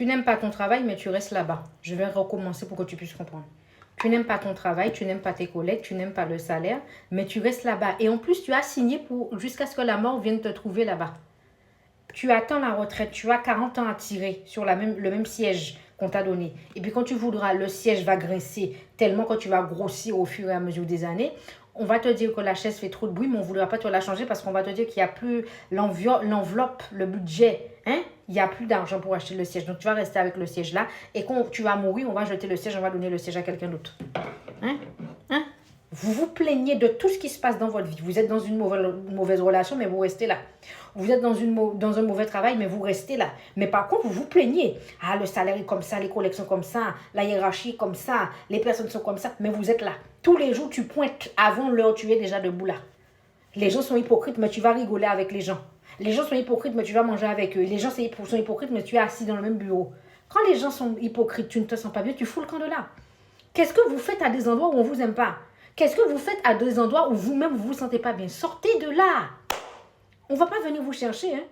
Tu n'aimes pas ton travail, mais tu restes là-bas. Je vais recommencer pour que tu puisses comprendre. Tu n'aimes pas ton travail, tu n'aimes pas tes collègues, tu n'aimes pas le salaire, mais tu restes là-bas. Et en plus, tu as signé pour jusqu'à ce que la mort vienne te trouver là-bas. Tu attends la retraite, tu as 40 ans à tirer sur le même siège qu'on t'a donné. Et puis quand tu voudras, le siège va grincer tellement que tu vas grossir au fur et à mesure des années. On va te dire que la chaise fait trop de bruit, mais on ne voudra pas te la changer parce qu'on va te dire qu'il n'y a plus l'enveloppe, le budget. Hein? Il n'y a plus d'argent pour acheter le siège. Donc tu vas rester avec le siège là. Et quand tu vas mourir, on va jeter le siège, on va donner le siège à quelqu'un d'autre. Hein? Hein? Vous vous plaignez de tout ce qui se passe dans votre vie. Vous êtes dans une mauvaise relation, mais vous restez là. Vous êtes dans un mauvais travail, mais vous restez là. Mais par contre, vous vous plaignez. Ah, le salaire est comme ça, les collègues sont comme ça, la hiérarchie est comme ça, les personnes sont comme ça, mais vous êtes là. Tous les jours, tu pointes. Avant l'heure, tu es déjà debout là. Les gens sont hypocrites, mais tu vas rigoler avec les gens. Les gens sont hypocrites, mais tu vas manger avec eux. Les gens sont hypocrites, mais tu es assis dans le même bureau. Quand les gens sont hypocrites, tu ne te sens pas bien, tu fous le camp de là. Qu'est-ce que vous faites à des endroits où on ne vous aime pas? Qu'est-ce que vous faites à des endroits où vous-même vous ne vous sentez pas bien? Sortez de là. On ne va pas venir vous chercher. Hein?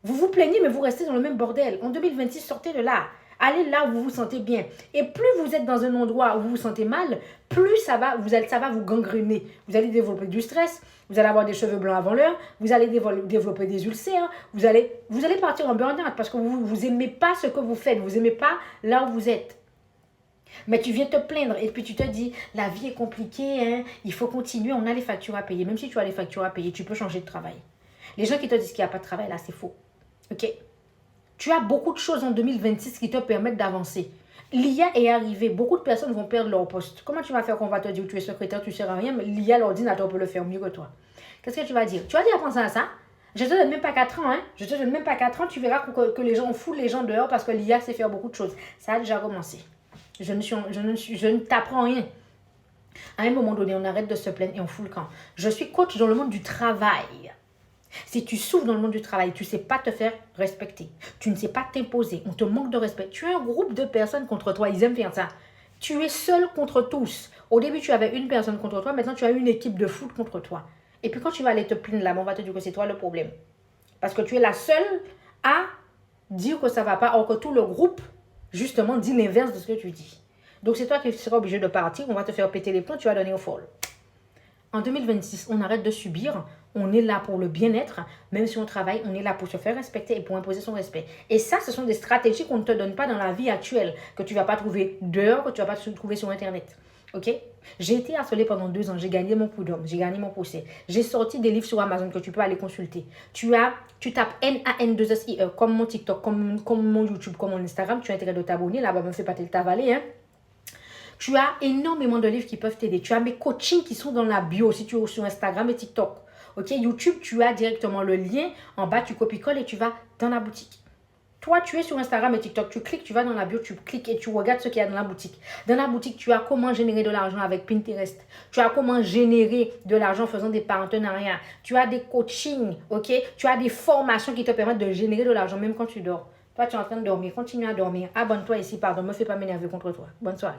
Vous vous plaignez, mais vous restez dans le même bordel. En 2026, sortez de là. Allez là où vous vous sentez bien. Et plus vous êtes dans un endroit où vous vous sentez mal, plus ça va vous gangréner. Vous allez développer du stress, vous allez avoir des cheveux blancs avant l'heure, vous allez développer des ulcères, vous allez partir en burn-out parce que vous n'aimez pas ce que vous faites, vous n'aimez pas là où vous êtes. Mais tu viens te plaindre et puis tu te dis, la vie est compliquée, hein? Il faut continuer, on a les factures à payer. Même si tu as les factures à payer, tu peux changer de travail. Les gens qui te disent qu'il n'y a pas de travail, là, c'est faux. Ok? Tu as beaucoup de choses en 2026 qui te permettent d'avancer. L'IA est arrivée, beaucoup de personnes vont perdre leur poste. Comment tu vas faire qu'on va te dire que tu es secrétaire, tu ne sers à rien, mais l'IA, l'ordinateur peut le faire mieux que toi. Qu'est-ce que tu vas dire? Tu vas dire à penser à ça? Je ne te donne même pas 4 ans, hein? Je ne te donne même pas 4 ans, tu verras que les gens foutent les gens dehors parce que l'IA sait faire beaucoup de choses. Ça a déjà commencé. Je ne t'apprends rien. À un moment donné, on arrête de se plaindre et on fout le camp. Je suis coach dans le monde du travail. Si tu souffres dans le monde du travail, tu ne sais pas te faire respecter. Tu ne sais pas t'imposer. On te manque de respect. Tu as un groupe de personnes contre toi. Ils aiment faire ça. Tu es seul contre tous. Au début, tu avais une personne contre toi. Maintenant, tu as une équipe de foot contre toi. Et puis, quand tu vas aller te plaindre là, on va te dire que c'est toi le problème. Parce que tu es la seule à dire que ça ne va pas. Or que tout le groupe, justement, dit l'inverse de ce que tu dis. Donc, c'est toi qui seras obligé de partir. On va te faire péter les plombs. Tu vas donner au folle. En 2026, on arrête de subir. On est là pour le bien-être. Même si on travaille, on est là pour se faire respecter et pour imposer son respect. Et ça, ce sont des stratégies qu'on ne te donne pas dans la vie actuelle, que tu ne vas pas trouver dehors, que tu ne vas pas trouver sur Internet. Ok? J'ai été harcelée pendant 2 ans. J'ai gagné mon coup d'homme. J'ai gagné mon procès. J'ai sorti des livres sur Amazon que tu peux aller consulter. Tu tapes NAN2SIE comme mon TikTok, comme mon YouTube, comme mon Instagram. Tu as intérêt de t'abonner. Là-bas, me fais pas tel tavaler, hein? Tu as énormément de livres qui peuvent t'aider. Tu as mes coachings qui sont dans la bio si tu es sur Instagram et TikTok. Ok, YouTube, tu as directement le lien. En bas, tu copies-colles et tu vas dans la boutique. Toi, tu es sur Instagram et TikTok. Tu cliques, tu vas dans la bio, tu cliques et tu regardes ce qu'il y a dans la boutique. Dans la boutique, tu as comment générer de l'argent avec Pinterest. Tu as comment générer de l'argent en faisant des partenariats. Tu as des coachings, ok? Tu as des formations qui te permettent de générer de l'argent même quand tu dors. Toi, tu es en train de dormir. Continue à dormir. Abonne-toi ici, pardon. Ne me fais pas m'énerver contre toi. Bonne soirée.